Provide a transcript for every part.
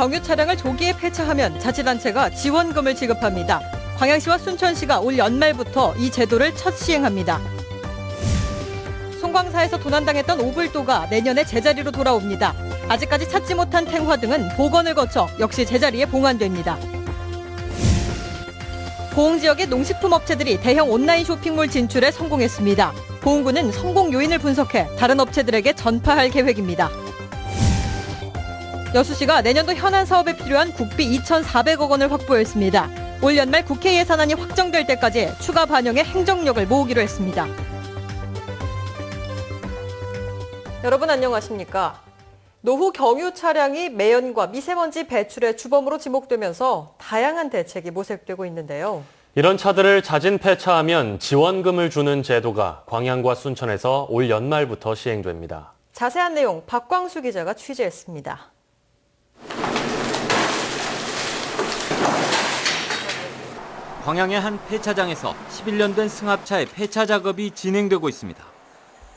경유 차량을 조기에 폐차하면 자치단체가 지원금을 지급합니다. 광양시와 순천시가 올 연말부터 이 제도를 첫 시행합니다. 송광사에서 도난당했던 오불도가 내년에 제자리로 돌아옵니다. 아직까지 찾지 못한 탱화 등은 복원을 거쳐 역시 제자리에 봉환됩니다. 보흥 지역의 농식품 업체들이 대형 온라인 쇼핑몰 진출에 성공했습니다. 보흥군은 성공 요인을 분석해 다른 업체들에게 전파할 계획입니다. 여수시가 내년도 현안 사업에 필요한 국비 2,400억 원을 확보했습니다. 올 연말 국회 예산안이 확정될 때까지 추가 반영에 행정력을 모으기로 했습니다. 여러분 안녕하십니까? 노후 경유 차량이 매연과 미세먼지 배출의 주범으로 지목되면서 다양한 대책이 모색되고 있는데요. 이런 차들을 자진 폐차하면 지원금을 주는 제도가 광양과 순천에서 올 연말부터 시행됩니다. 자세한 내용 박광수 기자가 취재했습니다. 광양의 한 폐차장에서 11년 된 승합차의 폐차 작업이 진행되고 있습니다.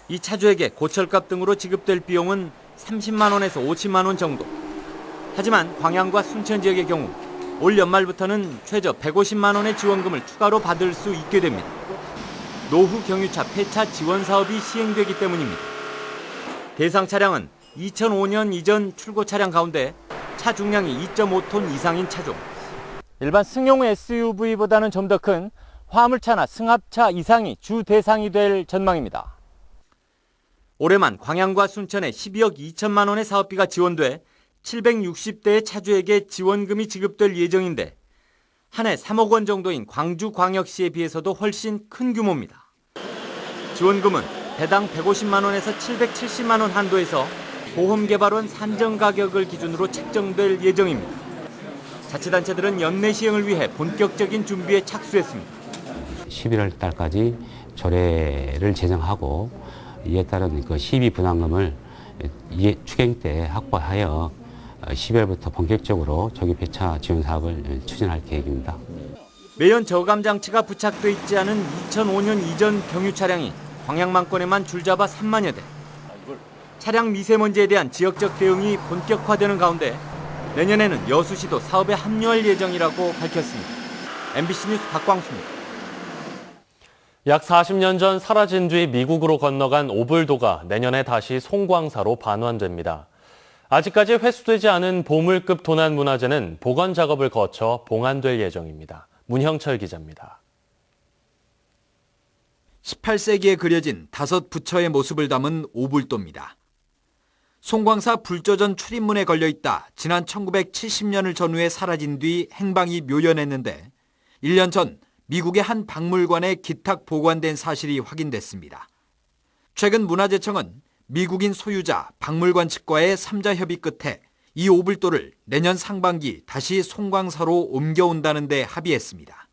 이 차주에게 고철값 등으로 지급될 비용은 30만 원에서 50만 원 정도. 하지만 광양과 순천 지역의 경우 올 연말부터는 최저 150만 원의 지원금을 추가로 받을 수 있게 됩니다. 노후 경유차 폐차 지원 사업이 시행되기 때문입니다. 대상 차량은 2005년 이전 출고 차량 가운데 차 중량이 2.5톤 이상인 차종. 일반 승용 SUV보다는 좀 더 큰 화물차나 승합차 이상이 주 대상이 될 전망입니다. 올해만 광양과 순천에 12억 2천만 원의 사업비가 지원돼 760대의 차주에게 지원금이 지급될 예정인데 한 해 3억 원 정도인 광주광역시에 비해서도 훨씬 큰 규모입니다. 지원금은 대당 150만 원에서 770만 원 한도에서 보험개발원 산정 가격을 기준으로 책정될 예정입니다. 자치단체들은 연내 시행을 위해 본격적인 준비에 착수했습니다. 11월 달까지 조례를 제정하고 이에 따른 그 시비 분담금을 추경 때 확보하여 10월부터 본격적으로 조기 폐차 지원 사업을 추진할 계획입니다. 매연 저감 장치가 부착돼 있지 않은 2005년 이전 경유 차량이 광양만권에만 줄잡아 3만여 대. 차량 미세먼지에 대한 지역적 대응이 본격화되는 가운데 내년에는 여수시도 사업에 합류할 예정이라고 밝혔습니다. MBC 뉴스 박광수입니다. 약 40년 전 사라진 뒤 미국으로 건너간 오불도가 내년에 다시 송광사로 반환됩니다. 아직까지 회수되지 않은 보물급 도난 문화재는 복원 작업을 거쳐 봉환될 예정입니다. 문형철 기자입니다. 18세기에 그려진 5부처의 모습을 담은 오불도입니다. 송광사 불조전 출입문에 걸려있다 지난 1970년을 전후에 사라진 뒤 행방이 묘연했는데 1년 전 미국의 한 박물관에 기탁 보관된 사실이 확인됐습니다. 최근 문화재청은 미국인 소유자 박물관 측과의 3자 협의 끝에 이 오불도를 내년 상반기 다시 송광사로 옮겨온다는 데 합의했습니다.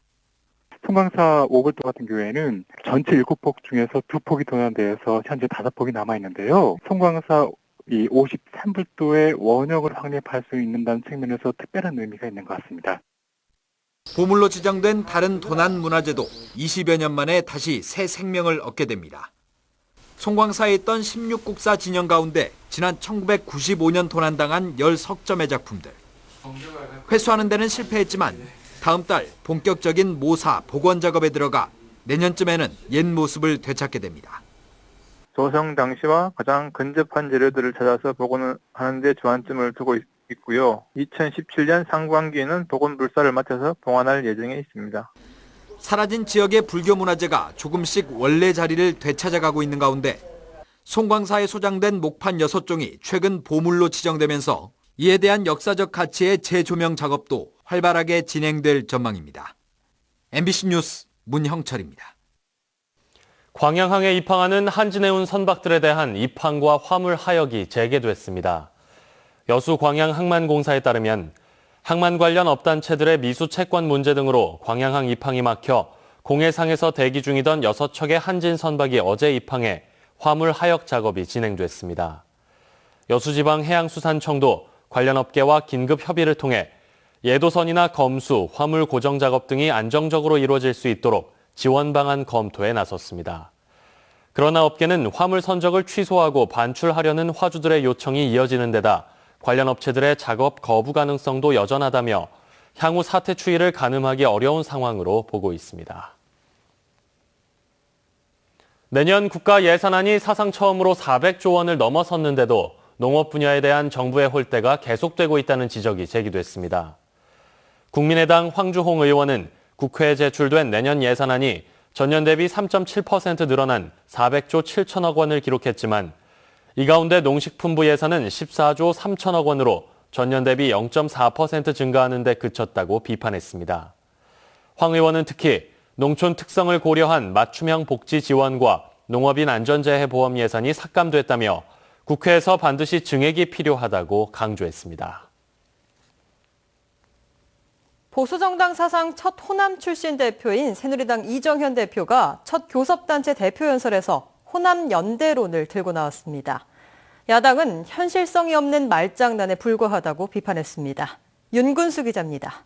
송광사 오불도 같은 경우에는 전체 7폭 중에서 2폭이 도난돼서 현재 5폭이 남아있는데요. 송광사 이 53불도의 원역을 확립할 수 있는다는 측면에서 특별한 의미가 있는 것 같습니다. 보물로 지정된 다른 도난 문화재도 20여 년 만에 다시 새 생명을 얻게 됩니다. 송광사에 있던 16국사 진영 가운데 지난 1995년 도난당한 10석점의 작품들. 회수하는 데는 실패했지만 다음 달 본격적인 모사, 복원 작업에 들어가 내년쯤에는 옛 모습을 되찾게 됩니다. 조성 당시와 가장 근접한 재료들을 찾아서 복원을 하는 데 주안점을 두고 있고요. 2017년 상반기에는 복원 불사를 마쳐서 봉환할 예정에 있습니다. 사라진 지역의 불교 문화재가 조금씩 원래 자리를 되찾아가고 있는 가운데 송광사에 소장된 목판 6종이 최근 보물로 지정되면서 이에 대한 역사적 가치의 재조명 작업도 활발하게 진행될 전망입니다. MBC 뉴스 문형철입니다. 광양항에 입항하는 한진해운 선박들에 대한 입항과 화물 하역이 재개됐습니다. 여수 광양항만공사에 따르면 항만 관련 업단체들의 미수 채권 문제 등으로 광양항 입항이 막혀 공해상에서 대기 중이던 6척의 한진 선박이 어제 입항해 화물 하역 작업이 진행됐습니다. 여수지방해양수산청도 관련 업계와 긴급 협의를 통해 예도선이나 검수, 화물 고정 작업 등이 안정적으로 이루어질 수 있도록 지원 방안 검토에 나섰습니다. 그러나 업계는 화물 선적을 취소하고 반출하려는 화주들의 요청이 이어지는 데다 관련 업체들의 작업 거부 가능성도 여전하다며 향후 사태 추이를 가늠하기 어려운 상황으로 보고 있습니다. 내년 국가 예산안이 사상 처음으로 400조 원을 넘어섰는데도 농업 분야에 대한 정부의 홀대가 계속되고 있다는 지적이 제기됐습니다. 국민의당 황주홍 의원은 국회에 제출된 내년 예산안이 전년 대비 3.7% 늘어난 400조 7천억 원을 기록했지만 이 가운데 농식품부 예산은 14조 3천억 원으로 전년 대비 0.4% 증가하는 데 그쳤다고 비판했습니다. 황 의원은 특히 농촌 특성을 고려한 맞춤형 복지 지원과 농업인 안전재해 보험 예산이 삭감됐다며 국회에서 반드시 증액이 필요하다고 강조했습니다. 보수정당 사상 첫 호남 출신 대표인 새누리당 이정현 대표가 첫 교섭단체 대표연설에서 호남 연대론을 들고 나왔습니다. 야당은 현실성이 없는 말장난에 불과하다고 비판했습니다. 윤근수 기자입니다.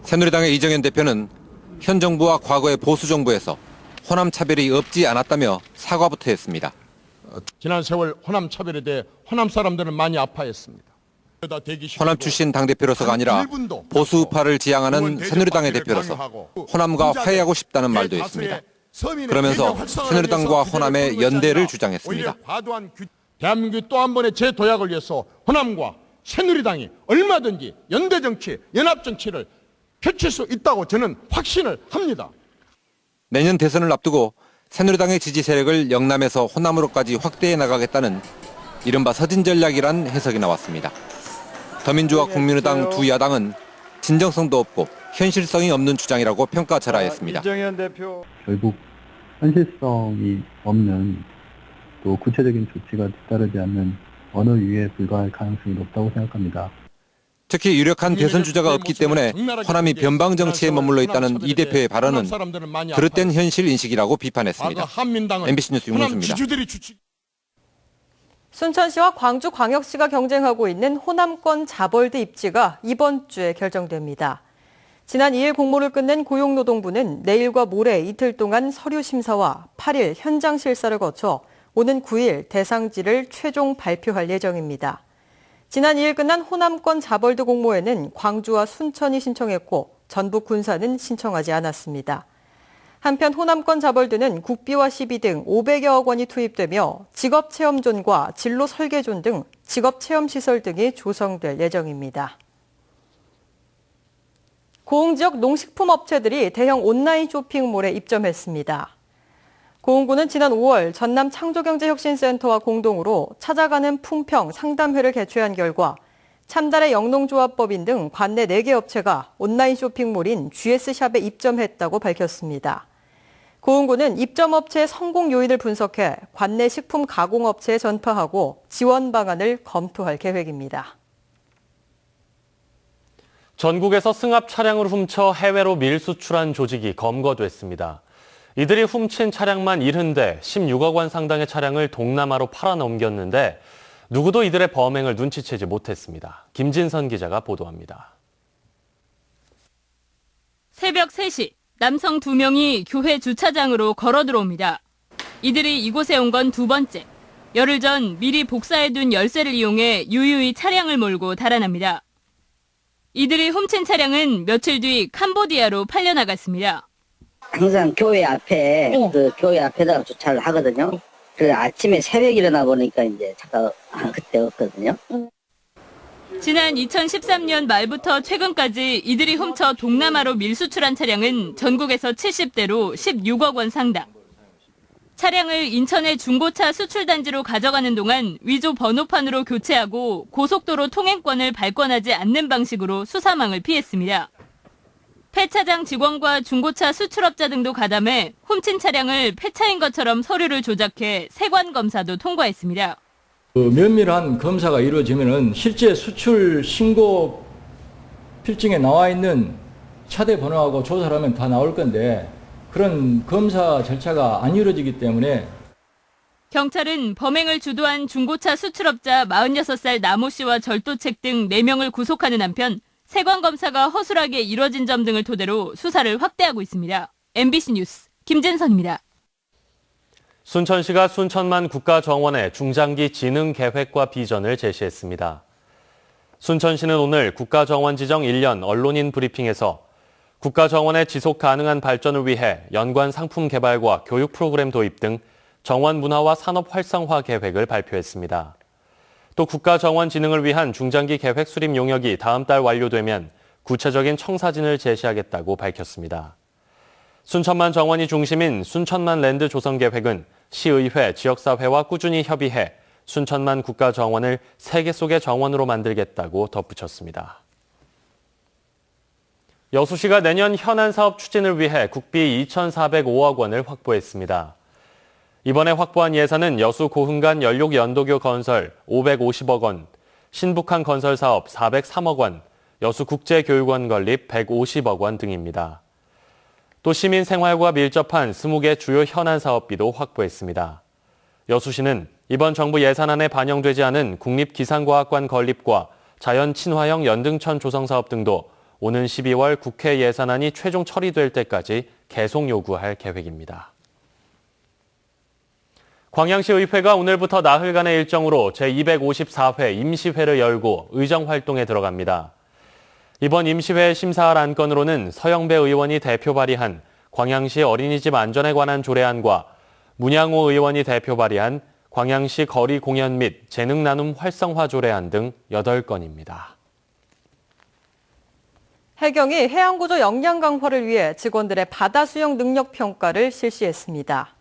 새누리당의 이정현 대표는 현 정부와 과거의 보수 정부에서 호남 차별이 없지 않았다며 사과부터 했습니다. 지난 세월 호남 차별에 대해 호남 사람들은 많이 아파했습니다. 호남 출신 당대표로서가 아니라 보수우파를 지향하는 새누리당의 대표로서 호남과 화해하고 싶다는 말도 했습니다. 그러면서 새누리당과 호남의 연대를 주장했습니다. 대한민국 또 한 번의 재도약을 위해서 호남과 새누리당이 얼마든지 연대 정치, 연합 정치를 펼칠 수 있다고 저는 확신을 합니다. 내년 대선을 앞두고 새누리당의 지지 세력을 영남에서 호남으로까지 확대해 나가겠다는 이른바 서진 전략이란 해석이 나왔습니다. 더민주와 국민의당 두 야당은 진정성도 없고 현실성이 없는 주장이라고 평가절하했습니다. 이정현 대표. 결국 현실성이 없는 또 구체적인 조치가 뒤따르지 않는 언어 유예에 불과할 가능성이 높다고 생각합니다. 특히 유력한 대선 주자가 없기 때문에 호남이 변방 정치에 머물러 있다는 이 대표의 발언은 그릇된 현실 인식이라고 비판했습니다. MBC 뉴스 윤근수입니다. 순천시와 광주광역시가 경쟁하고 있는 호남권 자벌드 입지가 이번 주에 결정됩니다. 지난 2일 공모를 끝낸 고용노동부는 내일과 모레 이틀 동안 서류 심사와 8일 현장 실사를 거쳐 오는 9일 대상지를 최종 발표할 예정입니다. 지난 2일 끝난 호남권 자벌드 공모에는 광주와 순천이 신청했고 전북 군산은 신청하지 않았습니다. 한편 호남권 자벌드는 국비와 시비 등 500여억 원이 투입되며 직업체험존과 진로 설계존 등 직업체험시설 등이 조성될 예정입니다. 고흥 지역 농식품 업체들이 대형 온라인 쇼핑몰에 입점했습니다. 고흥구는 지난 5월 전남 창조경제혁신센터와 공동으로 찾아가는 품평 상담회를 개최한 결과 참달의 영농조합법인 등 관내 4개 업체가 온라인 쇼핑몰인 GS샵에 입점했다고 밝혔습니다. 고흥구는 입점업체의 성공 요인을 분석해 관내 식품 가공업체에 전파하고 지원 방안을 검토할 계획입니다. 전국에서 승합 차량을 훔쳐 해외로 밀수출한 조직이 검거됐습니다. 이들이 훔친 차량만 70대 16억 원 상당의 차량을 동남아로 팔아넘겼는데 누구도 이들의 범행을 눈치채지 못했습니다. 김진선 기자가 보도합니다. 새벽 3시 남성 2명이 교회 주차장으로 걸어 들어옵니다. 이들이 이곳에 온 건 두 번째. 열흘 전 미리 복사해둔 열쇠를 이용해 유유히 차량을 몰고 달아납니다. 이들이 훔친 차량은 며칠 뒤 캄보디아로 팔려나갔습니다. 항상 교회 앞에 교회 앞에다가 주차를 하거든요. 그래서 아침에 새벽 일어나 보니까 이제 차가 그때 없거든요. 지난 2013년 말부터 최근까지 이들이 훔쳐 동남아로 밀수출한 차량은 전국에서 70대로 16억 원 상당. 차량을 인천의 중고차 수출단지로 가져가는 동안 위조 번호판으로 교체하고 고속도로 통행권을 발권하지 않는 방식으로 수사망을 피했습니다. 폐차장 직원과 중고차 수출업자 등도 가담해 훔친 차량을 폐차인 것처럼 서류를 조작해 세관 검사도 통과했습니다. 면밀한 검사가 이루어지면 실제 수출 신고 필증에 나와 있는 차대 번호하고 조사를 하면 다 나올 건데 그런 검사 절차가 안 이루어지기 때문에 경찰은 범행을 주도한 중고차 수출업자 46살 남모 씨와 절도책 등 4명을 구속하는 한편 세관 검사가 허술하게 이뤄진 점 등을 토대로 수사를 확대하고 있습니다. MBC 뉴스 김진선입니다. 순천시가 순천만 국가정원의 중장기 진흥 계획과 비전을 제시했습니다. 순천시는 오늘 국가정원 지정 1년 언론인 브리핑에서 국가정원의 지속 가능한 발전을 위해 연관 상품 개발과 교육 프로그램 도입 등 정원 문화와 산업 활성화 계획을 발표했습니다. 또 국가정원 진흥을 위한 중장기 계획 수립 용역이 다음 달 완료되면 구체적인 청사진을 제시하겠다고 밝혔습니다. 순천만 정원이 중심인 순천만 랜드 조성 계획은 시의회, 지역사회와 꾸준히 협의해 순천만 국가정원을 세계 속의 정원으로 만들겠다고 덧붙였습니다. 여수시가 내년 현안 사업 추진을 위해 국비 2,405억 원을 확보했습니다. 이번에 확보한 예산은 여수 고흥간 연록 연도교 건설 550억 원, 신북한 건설 사업 403억 원, 여수 국제교육원 건립 150억 원 등입니다. 또 시민 생활과 밀접한 20개 주요 현안 사업비도 확보했습니다. 여수시는 이번 정부 예산안에 반영되지 않은 국립기상과학관 건립과 자연 친화형 연등천 조성 사업 등도 오는 12월 국회 예산안이 최종 처리될 때까지 계속 요구할 계획입니다. 광양시 의회가 오늘부터 나흘간의 일정으로 제254회 임시회를 열고 의정 활동에 들어갑니다. 이번 임시회 심사할 안건으로는 서영배 의원이 대표 발의한 광양시 어린이집 안전에 관한 조례안과 문양호 의원이 대표 발의한 광양시 거리 공연 및 재능 나눔 활성화 조례안 등 8건입니다. 해경이 해양구조 역량 강화를 위해 직원들의 바다 수영 능력 평가를 실시했습니다.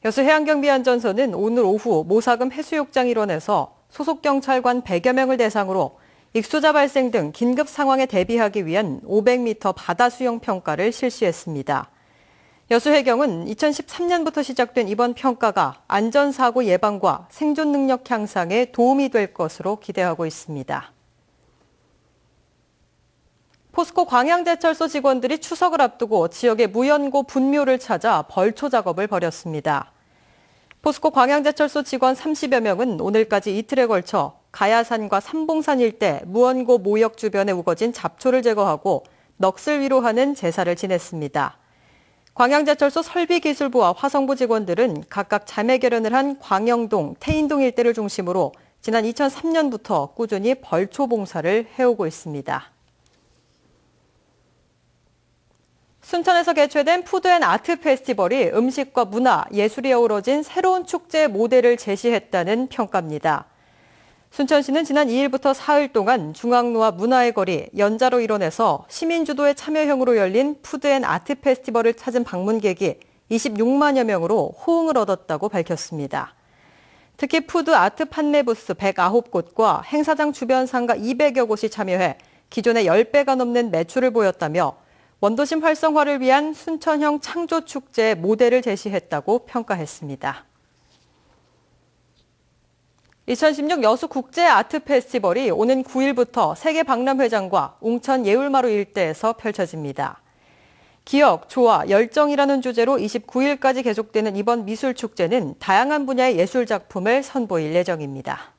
여수해양경비안전소는 오늘 오후 모사금 해수욕장 일원에서 소속 경찰관 100여 명을 대상으로 익수자 발생 등 긴급 상황에 대비하기 위한 500m 바다 수영 평가를 실시했습니다. 여수해경은 2013년부터 시작된 이번 평가가 안전사고 예방과 생존 능력 향상에 도움이 될 것으로 기대하고 있습니다. 포스코 광양제철소 직원들이 추석을 앞두고 지역의 무연고 분묘를 찾아 벌초 작업을 벌였습니다. 포스코 광양제철소 직원 30여 명은 오늘까지 이틀에 걸쳐 가야산과 삼봉산 일대 무언고 모역 주변에 우거진 잡초를 제거하고 넋을 위로하는 제사를 지냈습니다. 광양제철소 설비기술부와 화성부 직원들은 각각 자매 결연을 한 광영동, 태인동 일대를 중심으로 지난 2003년부터 꾸준히 벌초 봉사를 해오고 있습니다. 순천에서 개최된 푸드앤아트 페스티벌이 음식과 문화, 예술이 어우러진 새로운 축제 모델을 제시했다는 평가입니다. 순천시는 지난 2일부터 사흘 동안 중앙로와 문화의 거리, 연자로 일원에서 시민주도의 참여형으로 열린 푸드앤아트 페스티벌을 찾은 방문객이 26만여 명으로 호응을 얻었다고 밝혔습니다. 특히 푸드아트 판매 부스 109곳과 행사장 주변 상가 200여 곳이 참여해 기존의 10배가 넘는 매출을 보였다며 원도심 활성화를 위한 순천형 창조축제의 모델을 제시했다고 평가했습니다. 2016 여수국제아트페스티벌이 오는 9일부터 세계박람회장과 웅천 예울마루 일대에서 펼쳐집니다. 기억, 조화, 열정이라는 주제로 29일까지 계속되는 이번 미술축제는 다양한 분야의 예술작품을 선보일 예정입니다.